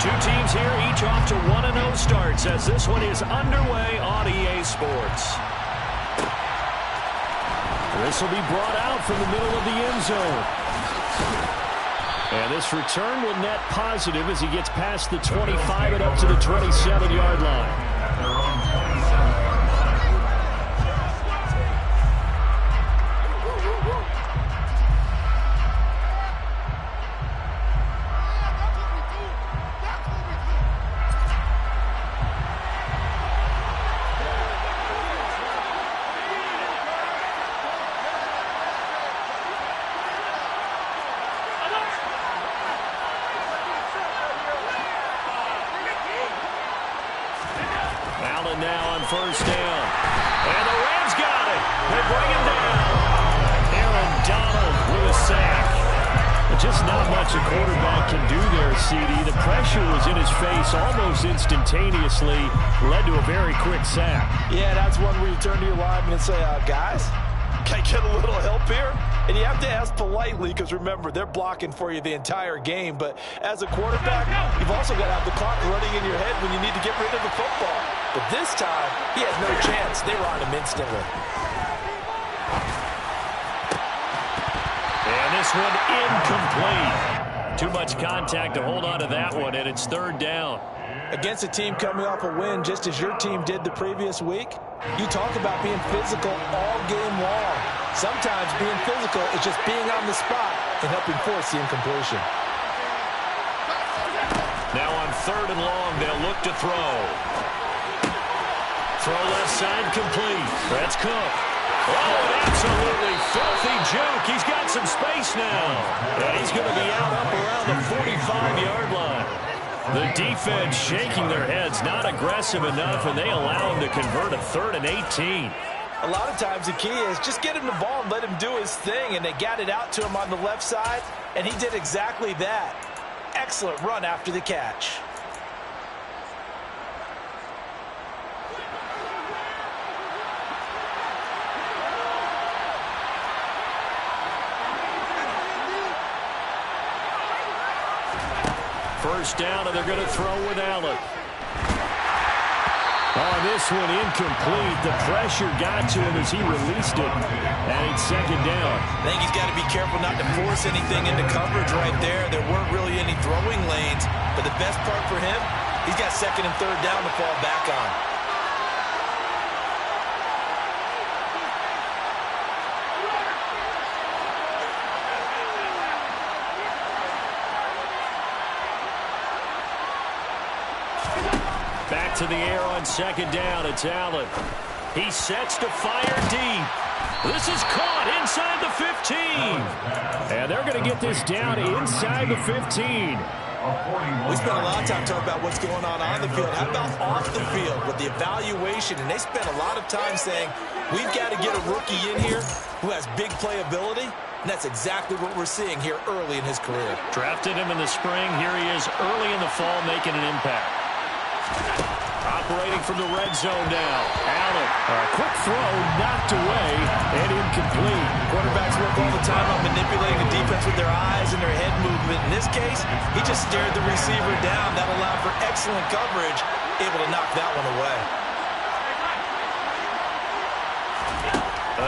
Two teams here, each off to 1-0 starts as this one is underway on EA Sports. This will be brought out from the middle of the end zone. And this return will net positive as he gets past the 25 and up to the 27-yard line. Now on first down. And the Rams got it. They bring him down. Aaron Donald with a sack. But just not much a quarterback can do there, CD. The pressure was in his face almost instantaneously. Led to a very quick sack. Yeah, that's one where you turn to your lineman and say, guys, can I get a little help here? And you have to ask politely because, remember, they're blocking for you the entire game. But as a quarterback, you've also got to have the clock running in your head when you need to get rid of the football. But this time, he had no chance. They were on him instantly. And this one incomplete. Too much contact to hold on to that one, and it's third down. Against a team coming off a win, just as your team did the previous week, you talk about being physical all game long. Sometimes being physical is just being on the spot and helping force the incompletion. Now on third and long, they'll look to throw. Throw left side complete. That's Cook. Oh, an absolutely filthy juke. He's got some space now. And he's going to be out up around the 45-yard line. The defense shaking their heads, not aggressive enough, and they allow him to convert a 3rd and 18. A lot of times the key is just get him the ball and let him do his thing, and they got it out to him on the left side, and he did exactly that. Excellent run after the catch. First down, and they're going to throw with Allen. Oh, this one incomplete. The pressure got to him as he released it. And it's second down. I think he's got to be careful not to force anything into coverage right there. There weren't really any throwing lanes. But the best part for him, he's got second and third down to fall back on. Back to the air on second down. It's Allen. He sets to fire deep. This is caught inside the 15. And they're going to get this down inside the 15. We spent a lot of time talking about what's going on the field. How about off the field with the evaluation? And they spent a lot of time saying, we've got to get a rookie in here who has big playability. And that's exactly what we're seeing here early in his career. Drafted him in the spring. Here he is early in the fall making an impact. Operating from the red zone now. Allen. A quick throw knocked away and incomplete. Quarterbacks work all the time on manipulating the defense with their eyes and their head movement. In this case, he just stared the receiver down. That allowed for excellent coverage, able to knock that one away.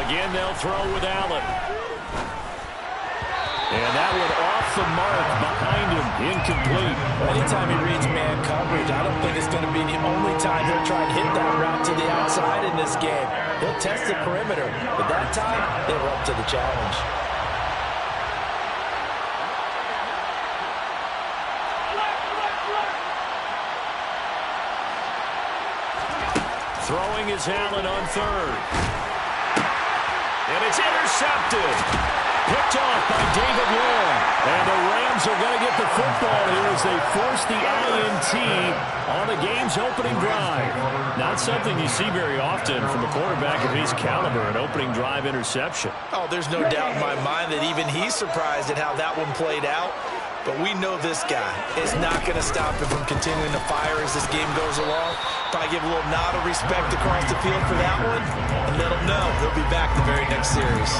Again, they'll throw with Allen. And that one off the mark behind him, incomplete. Anytime he reads man coverage, I don't think it's going to be the only time he'll try and hit that route to the outside in this game. He'll test the perimeter, but that time, they were up to the challenge. Throwing is Allen on third. And it's intercepted. Picked off by David Long. And the Rams are going to get the football here as they force the INT on the game's opening drive. Not something you see very often from a quarterback of his caliber, an opening drive interception. Oh, there's no doubt in my mind that even he's surprised at how that one played out. But we know this guy is not going to stop him from continuing to fire as this game goes along. Probably give a little nod of respect across the field for that one and let him know he'll be back the very next series.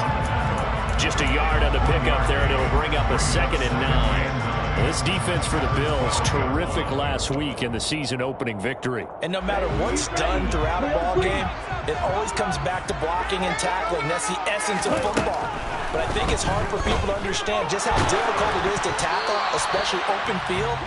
Just a yard on the pickup there, and it'll bring up a 2nd and 9. This defense for the Bills, terrific last week in the season-opening victory. And no matter what's done throughout a ball game, it always comes back to blocking and tackling. That's the essence of football. But I think it's hard for people to understand just how difficult it is to tackle, especially open field.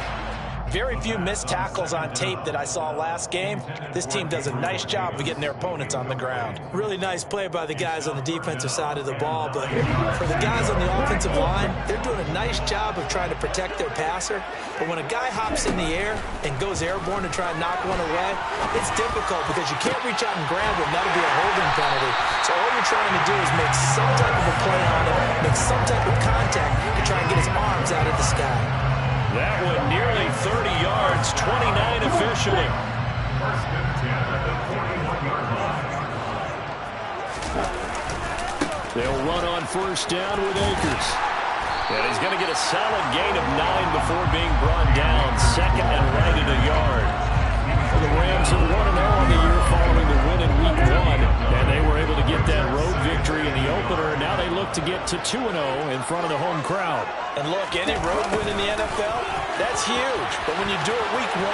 Very few missed tackles on tape that I saw last game. This team does a nice job of getting their opponents on the ground. Really nice play by the guys on the defensive side of the ball, but for the guys on the offensive line, they're doing a nice job of trying to protect their passer. But when a guy hops in the air and goes airborne to try and knock one away, it's difficult because you can't reach out and grab him. That'll be a holding penalty. So all you're trying to do is make some type of a play on him, make some type of contact to try and get his arms out of the sky. That one nearly 30 yards, 29 officially. They'll run on first down with Akers. And he's going to get a solid gain of 9 before being brought down. Second and right at a yard. The Rams are 1-0 on the year following the win in Week 1. And they were able to get that road victory in the opener. Now they look to get to 2-0 in front of the home crowd. And look, any road win in the NFL, that's huge. But when you do it Week 1,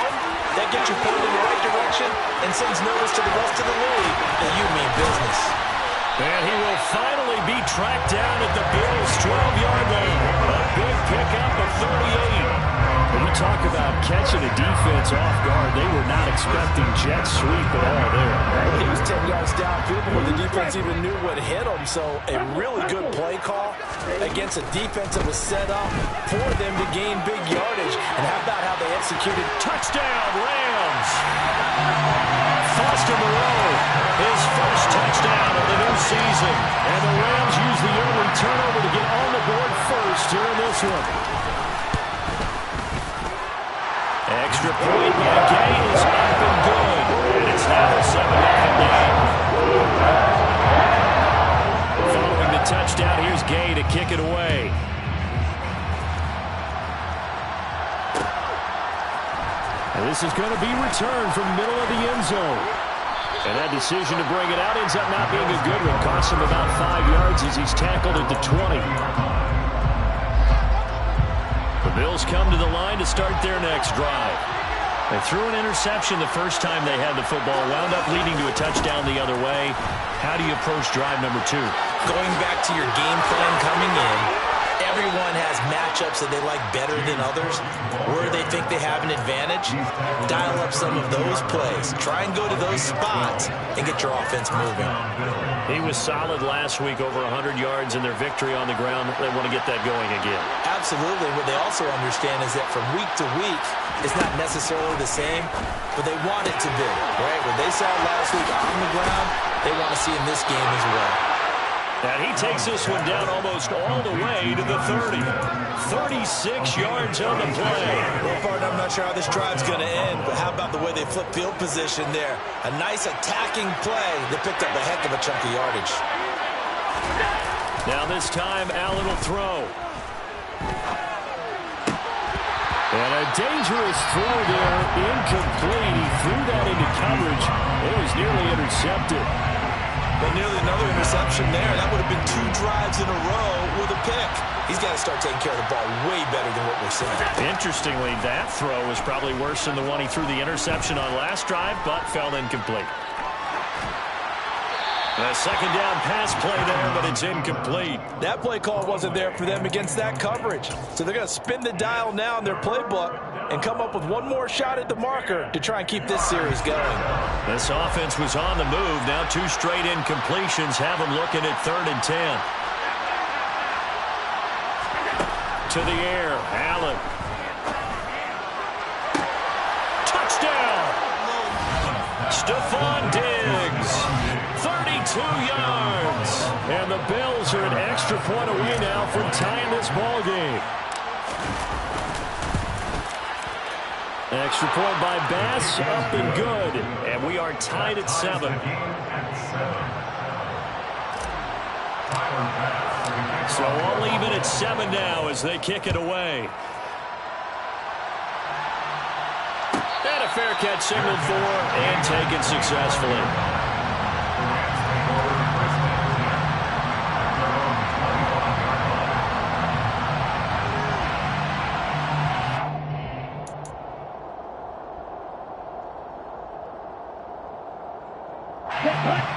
that gets you pointed in the right direction and sends notice to the rest of the league that you mean business. And he will finally be tracked down at the Bills' 12-yard line. A big pickup of 38. When you talk about catching a defense off guard, they were not expecting jet sweep at all there. He was 10 yards downfield before the defense even knew what hit him. So a really good play call against a defense that was set up for them to gain big yardage. And how about how they executed? Touchdown, Rams! Foster Moreau, his first touchdown of the new season. And the Rams use the early turnover to get on the board first here in this one. Extra point by Gay is up and good. And it's now a 7-0 game. Following the touchdown, here's Gay to kick it away. And this is going to be returned from the middle of the end zone. And that decision to bring it out ends up not being a good one. Costs him about 5 yards as he's tackled at the 20. The Bills come to the line to start their next drive. They threw an interception the first time they had the football, wound up leading to a touchdown the other way. How do you approach drive number 2? Going back to your game plan coming in, everyone has matchups that they like better than others. Where they think they have an advantage, dial up some of those plays. Try and go to those spots and get your offense moving. He was solid last week, over 100 yards in their victory on the ground. They want to get that going again. Absolutely. What they also understand is that from week to week, it's not necessarily the same, but they want it to be, right? What they saw last week on the ground, they want to see in this game as well. And he takes this one down almost all the way to the 30. 36 yards on the play. Well, partner, I'm not sure how this drive's going to end, but how about the way they flip field position there? A nice attacking play that picked up a heck of a chunk of yardage. Now this time, Allen will throw. And a dangerous throw there, incomplete. He threw that into coverage. It was nearly intercepted. But nearly another interception there. That would have been 2 drives in a row with a pick. He's got to start taking care of the ball way better than what we're seeing. Interestingly, that throw was probably worse than the one he threw the interception on last drive, but fell incomplete. A second down pass play there, but it's incomplete. That play call wasn't there for them against that coverage. So they're going to spin the dial now in their playbook and come up with one more shot at the marker to try and keep this series going. This offense was on the move. Now 2 straight incompletions have them looking at 3rd and 10. To the air, Allen. Touchdown! Stephon Diggs. 32 yards. And the Bills are an extra point away now from tying this ball game. Extra point by Bass, up and good. And we are tied at 7. So all even at 7 now as they kick it away. And a fair catch signaled for and taken successfully.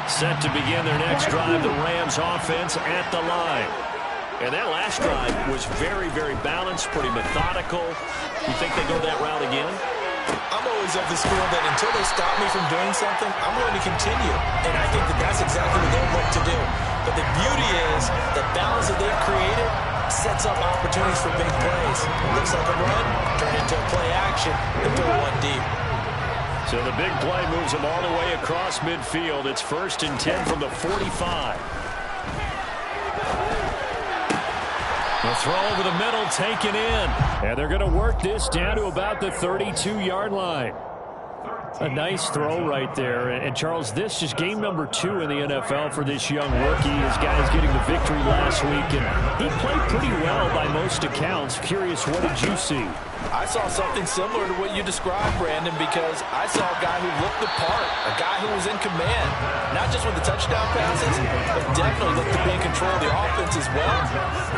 Set to begin their next drive, the Rams offense at the line. And that last drive was very, very balanced, pretty methodical. You think they go that route again? I'm always of the school that until they stop me from doing something, I'm going to continue. And I think that that's exactly what they'll look to do. But the beauty is the balance that they've created sets up opportunities for big plays. It looks like a run, turn into a play action, and throw one deep. So the big play moves them all the way across midfield. It's 1st and 10 from the 45. The throw over the middle, taken in. And they're going to work this down to about the 32-yard line. A nice throw right there. And, Charles, this is game number 2 in the NFL for this young rookie. His guys getting the victory last week, and he played pretty well by most accounts. Curious, what did you see? I saw something similar to what you described, Brandon, because I saw a guy who looked the part, a guy who was in command, not just with the touchdown passes, but definitely looked to be in control of the offense as well.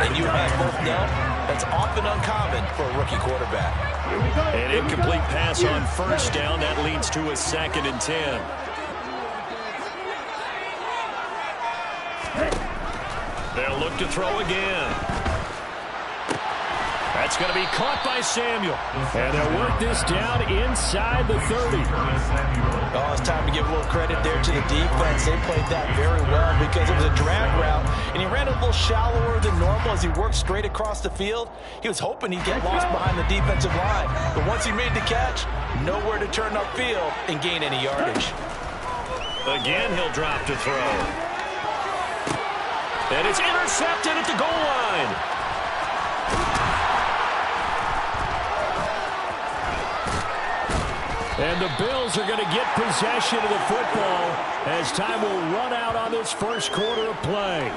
And you and I both know that's often uncommon for a rookie quarterback. An incomplete pass on 1st down. That leads to a 2nd and 10. They'll look to throw again. That's going to be caught by Samuel. And they'll work this down inside the 30. Oh, it's time to give a little credit there to the defense. They played that very well because it was a drag route, and he ran a little shallower than normal as he worked straight across the field. He was hoping he'd get lost behind the defensive line. But once he made the catch, nowhere to turn upfield and gain any yardage. Again, he'll drop to throw. And it's intercepted at the goal line. And the Bills are going to get possession of the football as time will run out on this first quarter of play.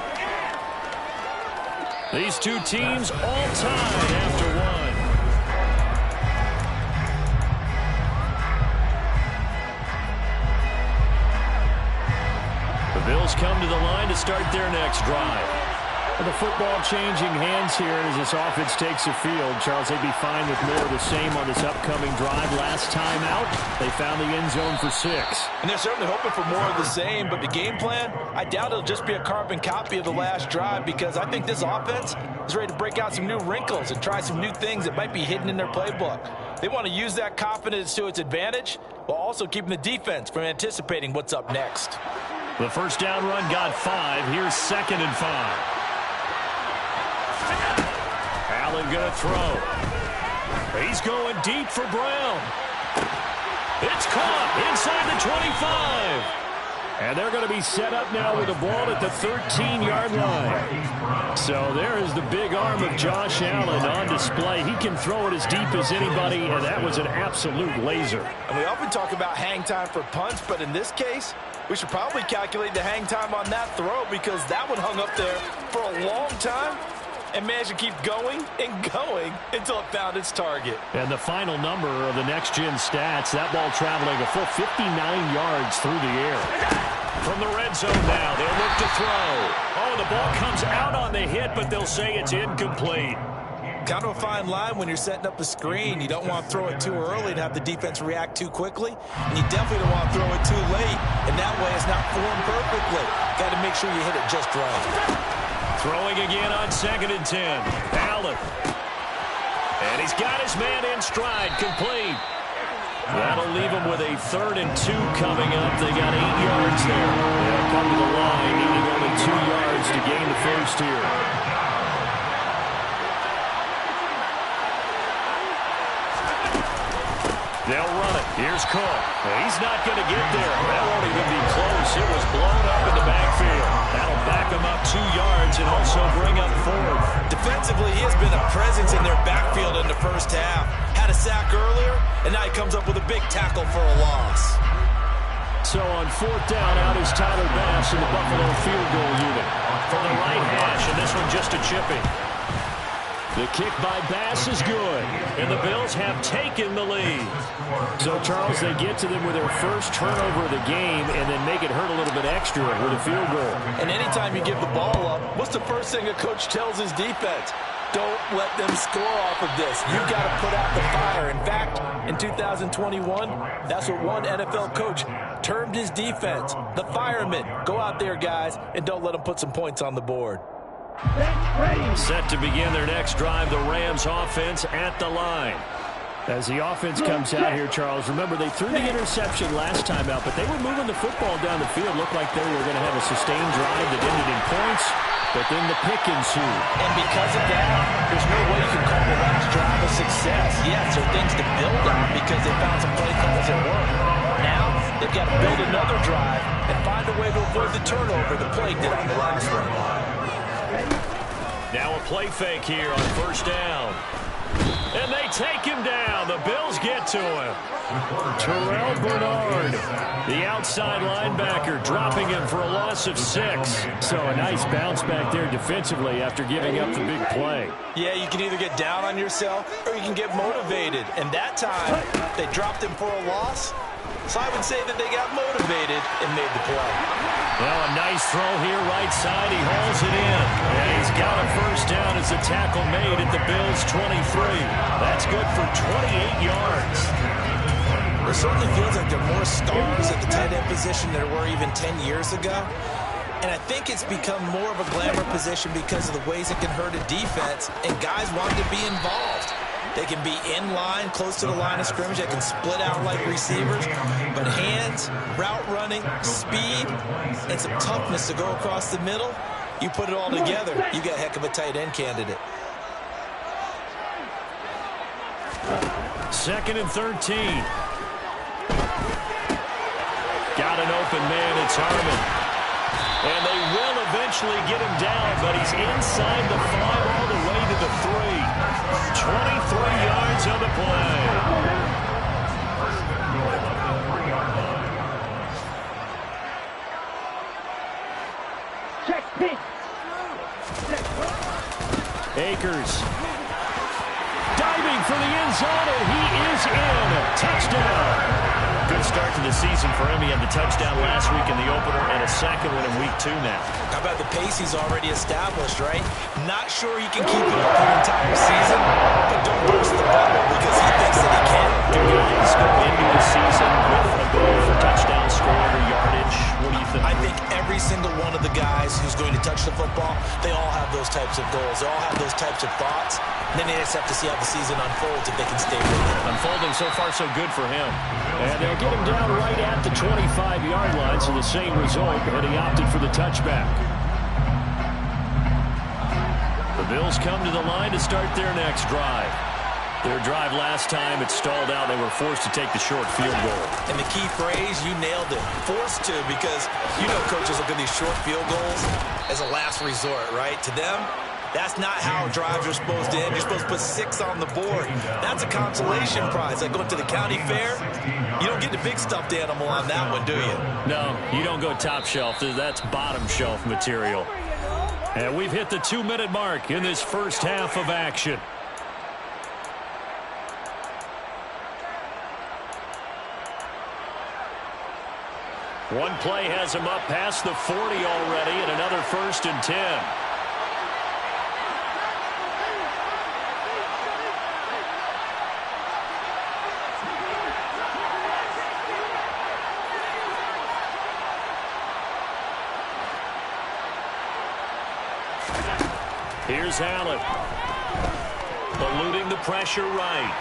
These two teams all tied after one. The Bills come to the line to start their next drive. The football changing hands here as this offense takes the field. Charles, they'd be fine with more of the same on this upcoming drive. Last time out, they found the end zone for 6. And they're certainly hoping for more of the same, but the game plan, I doubt it'll just be a carbon copy of the last drive because I think this offense is ready to break out some new wrinkles and try some new things that might be hidden in their playbook. They want to use that confidence to its advantage while also keeping the defense from anticipating what's up next. The first down run got 5. Here's 2nd and 5. Allen going to throw. He's going deep for Brown. It's caught inside the 25. And they're going to be set up now with the ball at the 13-yard line. So there is the big arm of Josh Allen on display. He can throw it as deep as anybody, and that was an absolute laser. And we often talk about hang time for punts, but in this case, we should probably calculate the hang time on that throw because that one hung up there for a long time and managed to keep going and going until it found its target. And the final number of the next-gen stats, that ball traveling a full 59 yards through the air. From the red zone now, they'll look to throw. Oh, the ball comes out on the hit, but they'll say it's incomplete. Kind of a fine line when you're setting up a screen. You don't want to throw it too early to have the defense react too quickly, and you definitely don't want to throw it too late, and that way it's not formed perfectly. Got to make sure you hit it just right. Throwing again on 2nd and 10. Allen. And he's got his man in stride, complete. That'll leave him with a 3rd and 2 coming up. They got 8 yards there. They'll come to the line, needing only 2 yards to gain the first here. They'll run it. Here's Cook. He's not going to get there. That won't even be close. It was blown up in the backfield. That'll back him up 2 yards and also bring up 4th. Defensively, he has been a presence in their backfield in the first half. Had a sack earlier, and now he comes up with a big tackle for a loss. So on 4th down, out is Tyler Bass in the Buffalo field goal unit. From the right hash, and this one just a chipping. The kick by Bass is good, and the Bills have taken the lead. So, Charles, they get to them with their first turnover of the game and then make it hurt a little bit extra with a field goal. And anytime you give the ball up, what's the first thing a coach tells his defense? Don't let them score off of this. You've got to put out the fire. In fact, in 2021, that's what one NFL coach termed his defense, the firemen. Go out there, guys, and don't let them put some points on the board. Set to begin their next drive, the Rams offense at the line. As the offense comes out here, Charles, remember they threw the interception last time out, but they were moving the football down the field. Looked like they were going to have a sustained drive that ended in points, but then the pick ensued. And because of that, there's no way you can call the last drive a success. Yes, there are things to build on because they found some play calls that work. Now, they've got to build another drive and find a way to avoid the turnover that plagued it on the last one. Now a play fake here on first down. And they take him down. The Bills get to him. Terrell Bernard, the outside linebacker, dropping him for a loss of 6. So a nice bounce back there defensively after giving up the big play. Yeah, you can either get down on yourself or you can get motivated. And that time, they dropped him for a loss. So I would say that they got motivated and made the play. Well, a nice throw here, right side. He hauls it in. And he's got a first down as the tackle made at the Bills' 23. That's good for 28 yards. It certainly feels like there are more stars at the tight end position than there were even 10 years ago. And I think it's become more of a glamour position because of the ways it can hurt a defense, and guys want to be involved. They can be in line, close to the line of scrimmage. They can split out like receivers. But hands, route running, speed, and some toughness to go across the middle, you put it all together, you got a heck of a tight end candidate. 2nd and 13. Got an open man, it's Harmon. And they will eventually get him down, but he's inside the 5 all the way to the 3. 23 yards on the play. Akers diving for the end zone, and he is in. Touchdown. Good start to the season for him. He had the touchdown last week in the opener and a second one in week 2 now. How about the pace he's already established, right? Not sure he can keep it up the entire season, but don't burst the bubble because he thinks that he can. Do guys go into the season with a goal for touchdown score or yardage? What do you think? I think every single one of the guys who's going to touch the football, they all have those types of goals. They all have those types of thoughts. And then they just have to see how the season unfolds if they can stay with it. Unfolding so far so good for him. And they'll get him down right at the 25-yard line, so the same result, and he opted for the touchback. The Bills come to the line to start their next drive. Their drive last time, it stalled out. They were forced to take the short field goal. And the key phrase, you nailed it, forced to, because you know coaches look at these short field goals as a last resort, right? To them, that's not how drives are supposed to end. You're supposed to put 6 on the board. That's a consolation prize. Like going to the county fair, you don't get the big stuffed animal on that one, do you? No, you don't go top shelf. That's bottom shelf material. And we've hit the 2-minute mark in this first half of action. One play has him up past the 40 already, and another 1st and 10. Here's Allen. Eluding the pressure right.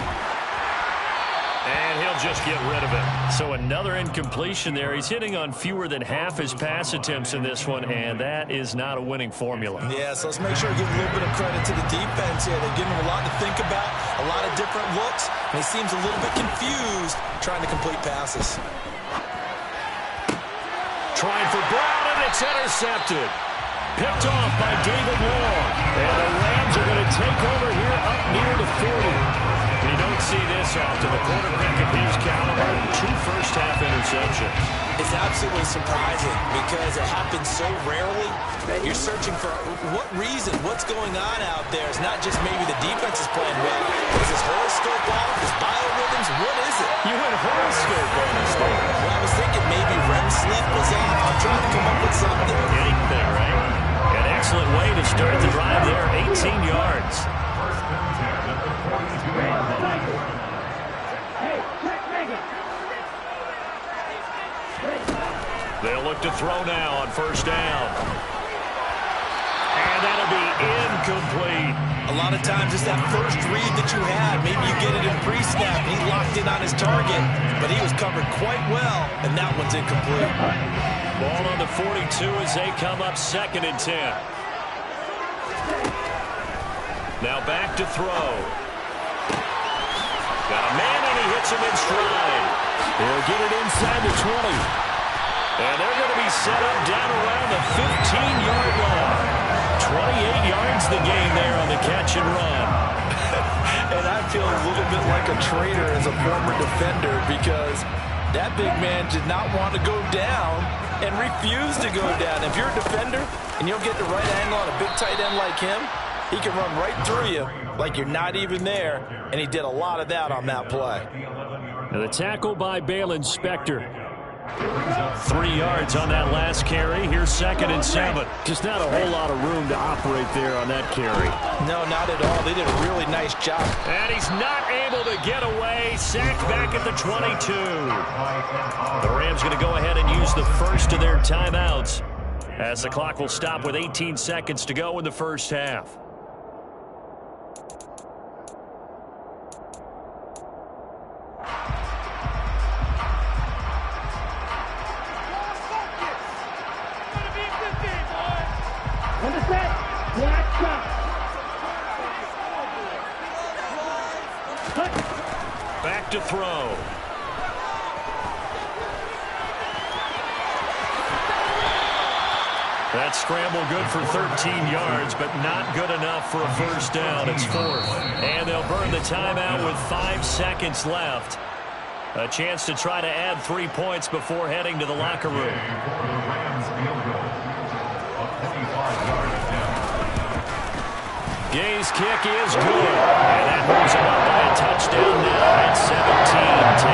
And he'll just get rid of it. So another incompletion there. He's hitting on fewer than half his pass attempts in this one, and that is not a winning formula. Yeah, so let's make sure we give a little bit of credit to the defense here. They've given him a lot to think about, a lot of different looks, and he seems a little bit confused trying to complete passes. Trying for Brown, and it's intercepted. Picked off by David Long. And the Rams are going to take over here up near the 40. You don't see this often. The quarterback of his caliber, 2 first-half interceptions. It's absolutely surprising because it happens so rarely. You're searching for what reason, what's going on out there. It's not just maybe the defense is playing well. Is his horoscope off? His biorhythms? What is it? You had horoscope on this thing. Well, I was thinking maybe REM sleep was off. I'm trying to come up with something. Anything, right? And excellent way to start the drive there, 18 yards. They'll look to throw now on first down. And that'll be incomplete. A lot of times it's that first read that you had. Maybe you get it in pre-snap. He locked in on his target, but he was covered quite well, and that one's incomplete. Ball on the 42 as they come up 2nd and 10. Now back to throw. Got a man, and he hits him in stride. They'll get it inside the 20. And they're going to be set up down around the 15-yard line. 28 yards the gain there on the catch and run. And I feel a little bit like a traitor as a former defender because that big man did not want to go down and refused to go down. If you're a defender and you'll get the right angle on a big tight end like him, he can run right through you like you're not even there, and he did a lot of that on that play. And the tackle by Balen Spector. 3 yards on that last carry. Here's 2nd and 7. Just not a whole lot of room to operate there on that carry. No, not at all. They did a really nice job. And he's not able to get away. Sacked back at the 22. The Rams going to go ahead and use the first of their timeouts as the clock will stop with 18 seconds to go in the first half. Back to throw. That scramble good for 13 yards, but not good enough for a first down. It's 4th. And they'll burn the timeout with 5 seconds left. A chance to try to add 3 points before heading to the locker room. Gay's kick is good. And that moves him up by a touchdown now at 17-10.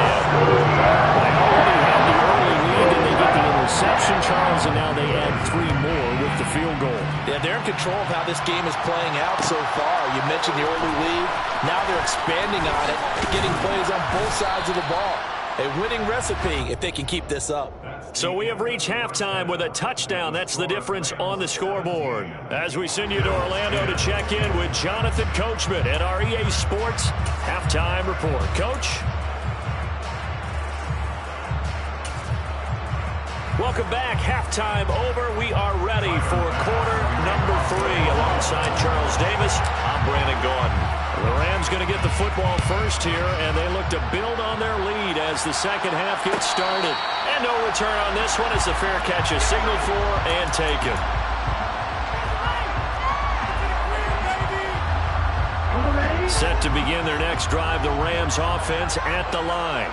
They already had the early lead, and they get the interception, Charles, and now they add 3 more with the field goal. Yeah, they're in control of how this game is playing out so far. You mentioned the early lead. Now they're expanding on it, getting plays on both sides of the ball. A winning recipe if they can keep this up. So we have reached halftime with a touchdown. That's the difference on the scoreboard. As we send you to Orlando to check in with Jonathan Coachman at our EA Sports Halftime Report. Coach? Welcome back. Halftime over. We are ready for quarter number 3. Alongside Charles Davis, I'm Brandon Gordon. The Rams going to get the football first here, and they look to build on their lead as the second half gets started. And no return on this one as the fair catch is signaled for and taken. Set to begin their next drive, the Rams offense at the line.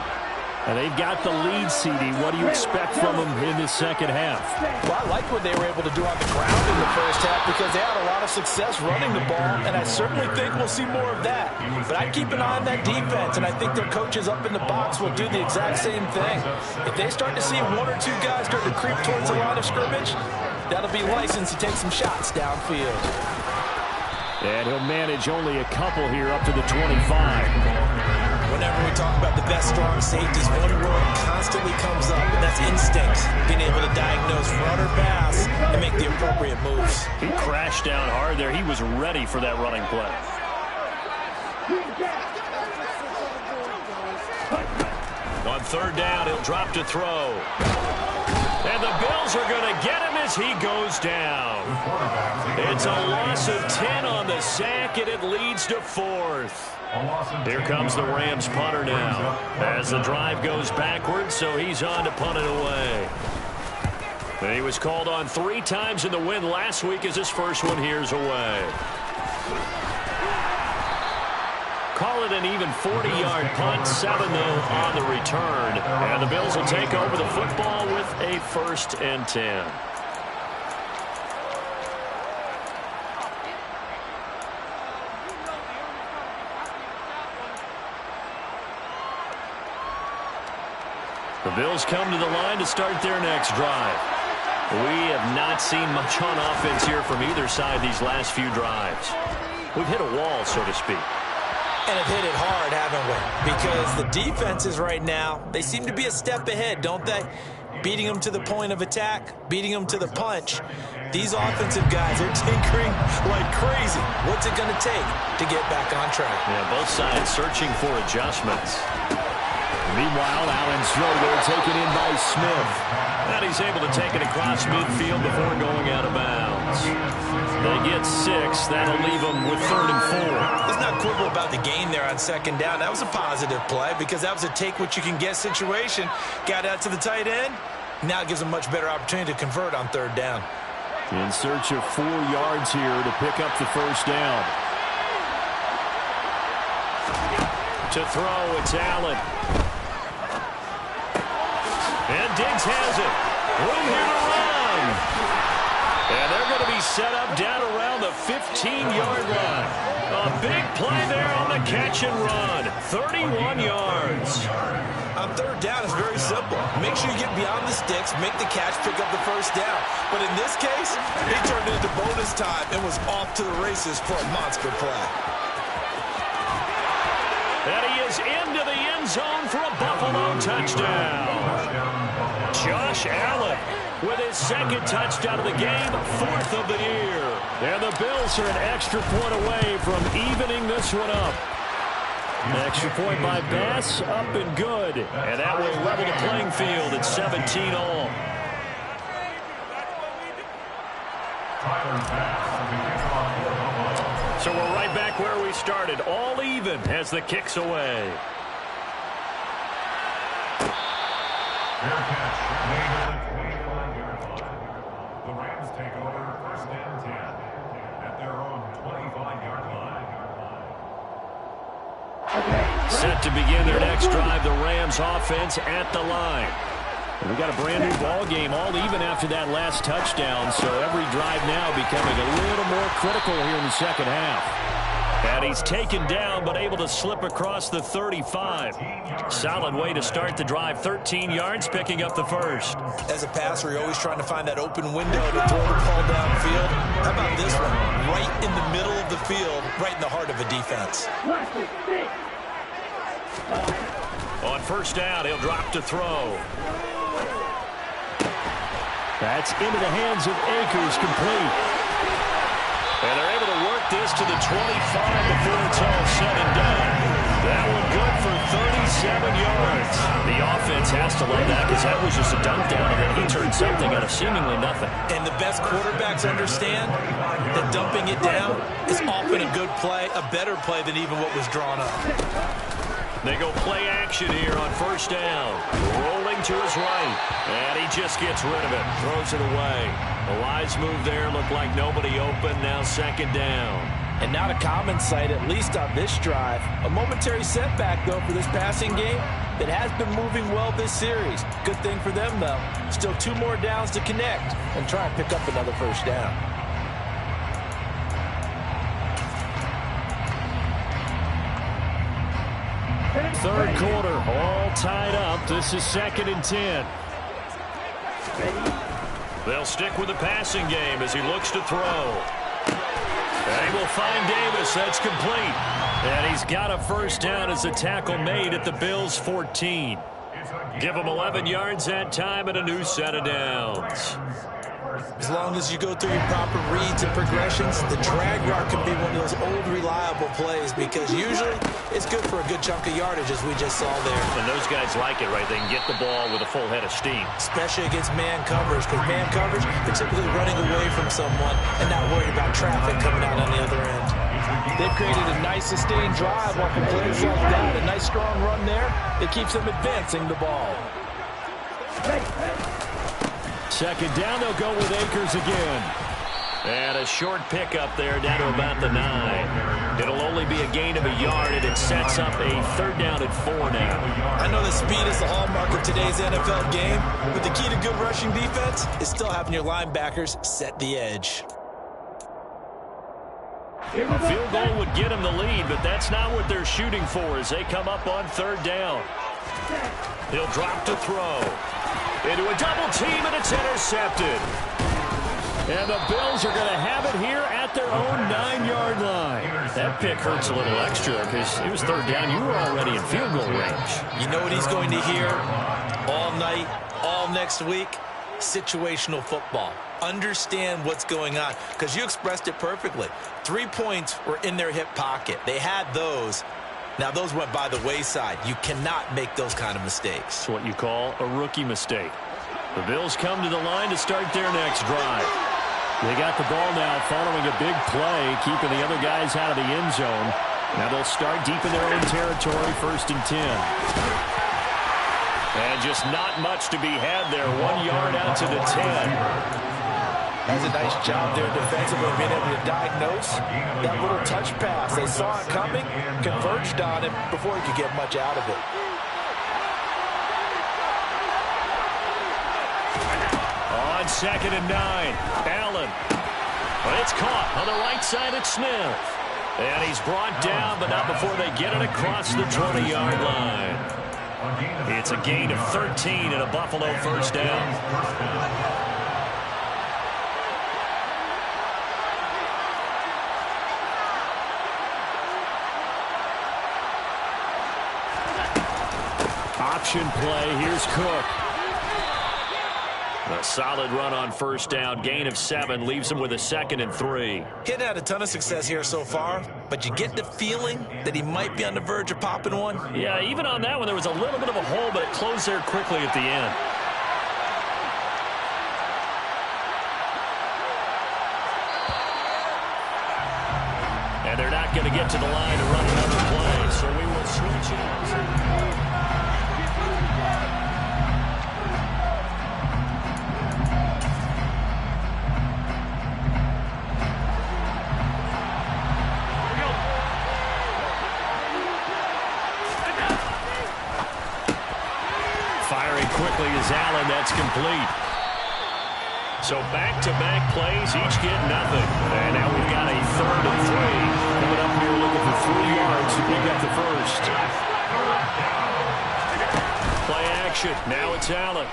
And they've got the lead, CD. What do you expect from them in this second half? Well, I like what they were able to do on the ground in the first half because they had a lot of success running the ball, and I certainly think we'll see more of that. But I'd keep an eye on that defense, and I think their coaches up in the box will do the exact same thing. If they start to see 1 or 2 guys start to creep towards the line of scrimmage, that'll be license to take some shots downfield. And he'll manage only a couple here up to the 25. Whenever we talk about the best strong safeties, one word constantly comes up, and that's instinct. Being able to diagnose run or pass and make the appropriate moves. He crashed down hard there. He was ready for that running play. On 3rd down, he'll drop to throw. And the Bills are going to get him as he goes down. It's a loss of 10 on the sack, and it leads to 4th. Here comes the Rams punter now as the drive goes backwards, so he's on to punt it away. And he was called on 3 times in the win last week as his first one here's away. Call it an even 40-yard punt, 7 though on the return. And the Bills will take over the football with a 1st and 10. The Bills come to the line to start their next drive. We have not seen much on offense here from either side these last few drives. We've hit a wall, so to speak. And have hit it hard, haven't we? Because the defenses right now, they seem to be a step ahead, don't they? Beating them to the point of attack, beating them to the punch. These offensive guys are tinkering like crazy. What's it going to take to get back on track? Yeah, both sides searching for adjustments. Meanwhile, Allen's throw there taken in by Smith. And he's able to take it across midfield before going out of bounds. They get 6. That'll leave them with 3rd and 4. Let's not quibble about the gain there on 2nd down. That was a positive play because that was a take-what-you-can-get situation. Got out to the tight end. Now it gives them much better opportunity to convert on 3rd down. In search of 4 yards here to pick up the 1st down. To throw, it's Allen. And Diggs has it. Room here to run. And they're going to be set up down around the 15-yard line. A big play there on the catch and run. 31 yards. On 3rd down, it's very simple. Make sure you get beyond the sticks, make the catch, pick up the 1st down. But in this case, he turned it into bonus time and was off to the races for a monster play. And he is into the end zone for a Buffalo touchdown. Josh Allen with his 2nd touchdown of the game, 4th of the year. And the Bills are an extra point away from evening this one up. An extra point by Bass, up and good. And that will level the playing field at 17 all. So we're right back where we started, all even as the kick's away. The Rams take over 1st and 10 at their own 25-yard line. Set to begin their next drive, the Rams offense at the line. We got a brand new ball game, all even after that last touchdown, so every drive now becoming a little more critical here in the 2nd half. And he's taken down, but able to slip across the 35. Solid way to start the drive. 13 yards, picking up the 1st. As a passer, you're always trying to find that open window to throw the ball downfield. How about this one? Right in the middle of the field, right in the heart of a defense. On 1st down, he'll drop to throw. That's into the hands of Akers, complete. And they're able to work this to the 25 before it's all said and done. That one good for 37 yards. The offense has to love that because that was just a dunk down, and then he turned something out of seemingly nothing. And the best quarterbacks understand that dumping it down is often a good play, a better play than even what was drawn up. They go play action here on 1st down. Rolling to his right. And he just gets rid of it. Throws it away. A wise move there. Looked like nobody open. Now 2nd down. And not a common sight, at least on this drive. A momentary setback, though, for this passing game that has been moving well this series. Good thing for them, though. Still 2 more downs to connect and try and pick up another 1st down. Third quarter, all tied up. This is 2nd and 10. They'll stick with the passing game as he looks to throw. And he will find Davis. That's complete. And he's got a 1st down as a tackle made at the Bills' 14. Give him 11 yards that time and a new set of downs. As long as you go through your proper reads and progressions, the drag route can be one of those old reliable plays because usually it's good for a good chunk of yardage as we just saw there. And those guys like it, right? They can get the ball with a full head of steam. Especially against man coverage, because man coverage, they're typically running away from someone and not worried about traffic coming out on the other end. They've created a nice sustained drive off of plays like that. A nice strong run there that keeps them advancing the ball. 2nd down, they'll go with Akers again. And a short pickup there down to about the 9. It'll only be a gain of a yard, and it sets up a 3rd down and 4 now. I know that speed is the hallmark of today's NFL game, but the key to good rushing defense is still having your linebackers set the edge. A field goal would get him the lead, but that's not what they're shooting for as they come up on 3rd down. He'll drop to throw. Into a double team, and it's intercepted. And the Bills are going to have it here at their own 9-yard line. That pick hurts a little extra because it was third down. You were already in field goal range. You know what he's going to hear all night, all next week? Situational football. Understand what's going on, because you expressed it perfectly. 3 points were in their hip pocket. They had those. Now, those went by the wayside. You cannot make those kind of mistakes. It's what you call a rookie mistake. The Bills come to the line to start their next drive. They got the ball now following a big play, keeping the other guys out of the end zone. Now they'll start deep in their own territory, 1st and 10. And just not much to be had there. 1 yard out to the 10. That's a nice job there defensively, being able to diagnose that little touch pass. They saw it coming, converged on it before he could get much out of it. On 2nd and 9, Allen. But it's caught on the right side at Smith. And he's brought down, but not before they get it across the 20-yard line. It's a gain of 13 and a Buffalo 1st down. Option play. Here's Cook. A solid run on 1st down. Gain of 7 leaves him with a 2nd and 3. He hadn't had a ton of success here so far, but you get the feeling that he might be on the verge of popping one. Yeah, even on that one, there was a little bit of a hole, but it closed there quickly at the end. And they're not going to get to the line to run another play, so we will switch it. Quickly is Allen. That's complete. So back-to-back plays, each get nothing. And now we've got a 3rd and 3. Coming up here looking for 3 yards to pick up the first. Play action. Now it's Allen.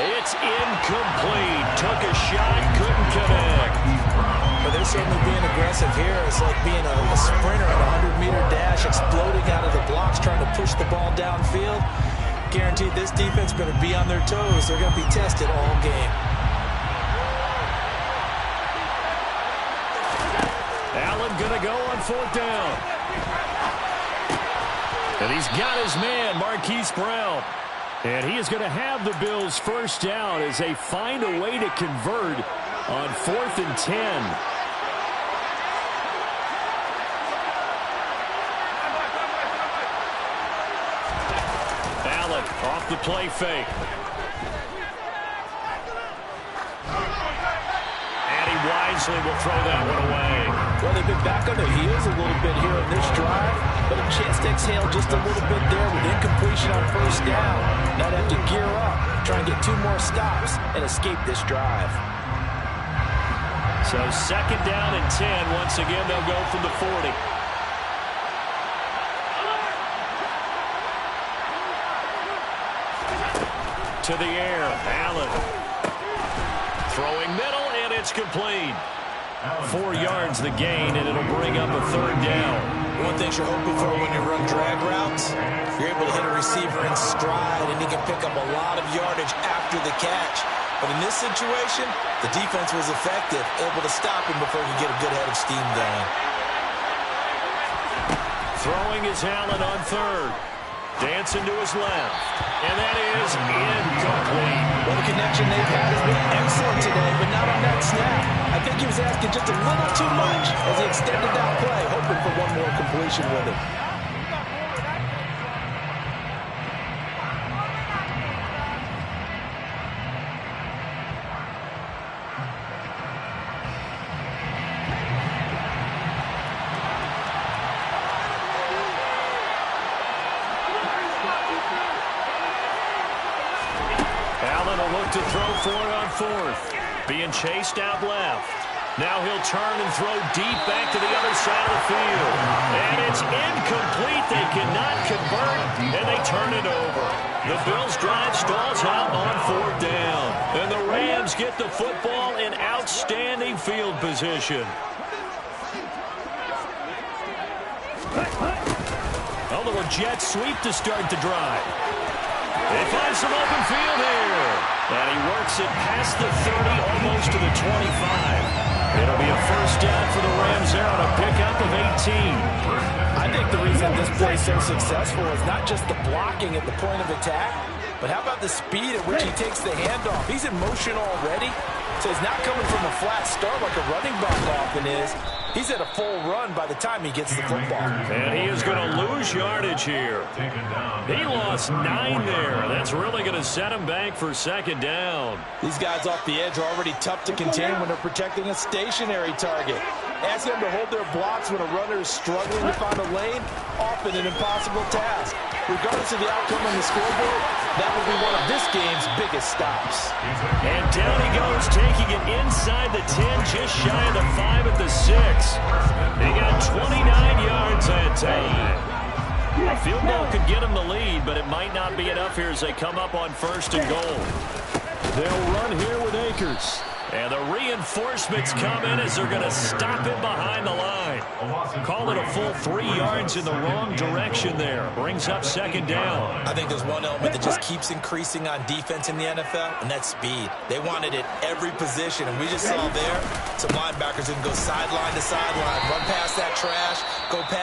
It's incomplete. Took a shot, couldn't connect. But they're certainly being aggressive here. It's like being a sprinter in a 100-meter dash, exploding out of the blocks, trying to push the ball downfield. Guaranteed this defense better be on their toes. They're going to be tested all game. Allen going to go on 4th down. And he's got his man, Marquise Brown. And he is going to have the Bills' 1st down as they find a way to convert on 4th and 10. Allen off the play fake. And he wisely will throw that one away. Well, they've been back on their heels a little bit here in this drive, but a chance to exhale just a little bit there with incompletion on 1st down. Now they have to gear up, try and get 2 more stops, and escape this drive. So 2nd down and 10. Once again, they'll go from the 40. To the air, Allen. Throwing middle, and it's complete. 4 yards the gain, and it'll bring up a 3rd down. One thing you're hoping for when you run drag routes, you're able to hit a receiver in stride, and he can pick up a lot of yardage after the catch. But in this situation, the defense was effective, able to stop him before he could get a good head of steam going. Throwing is Allen on 3rd. Dancing to his left. And that is incomplete. Well, the connection they've had has been excellent today, but not on that snap. I think he was asking just a little too much as he extended that play, hoping for one more completion with it. To throw for it on 4th. Being chased out left. Now he'll turn and throw deep back to the other side of the field. And It's incomplete. They cannot convert, and they turn it over. The Bills' drive stalls out on 4th down. And the Rams get the football in outstanding field position. A little jet sweep to start the drive. They find some open field here. And he works it past the 30, almost to the 25. It'll be a first down for the Rams there on a pickup of 18. I think the reason this play is so successful is not just the blocking at the point of attack, but how about the speed at which he takes the handoff? He's in motion already, so he's not coming from a flat start like a running back often is. He's at a full run by the time he gets the football. And he is going to lose yardage here. He lost 9 there. That's really going to set him back for 2nd down. These guys off the edge are already tough to contain when they're protecting a stationary target. Ask them to hold their blocks when a runner is struggling to find a lane, often an impossible task. Regardless of the outcome on the scoreboard, that will be one of this game's biggest stops. And down he goes, taking it inside the 10, just shy of the 5 at the 6. He got 29 yards that time. A field goal could get him the lead, but it might not be enough here as they come up on 1st and goal. They'll run here with Akers. And the reinforcements come in as they're going to stop him behind the line. Call it a full 3 yards in the wrong direction there. Brings up 2nd down. I think there's one element that just keeps increasing on defense in the NFL, and that's speed. They want it at every position, and we just saw there some linebackers who can go sideline to sideline, run past that trash, go past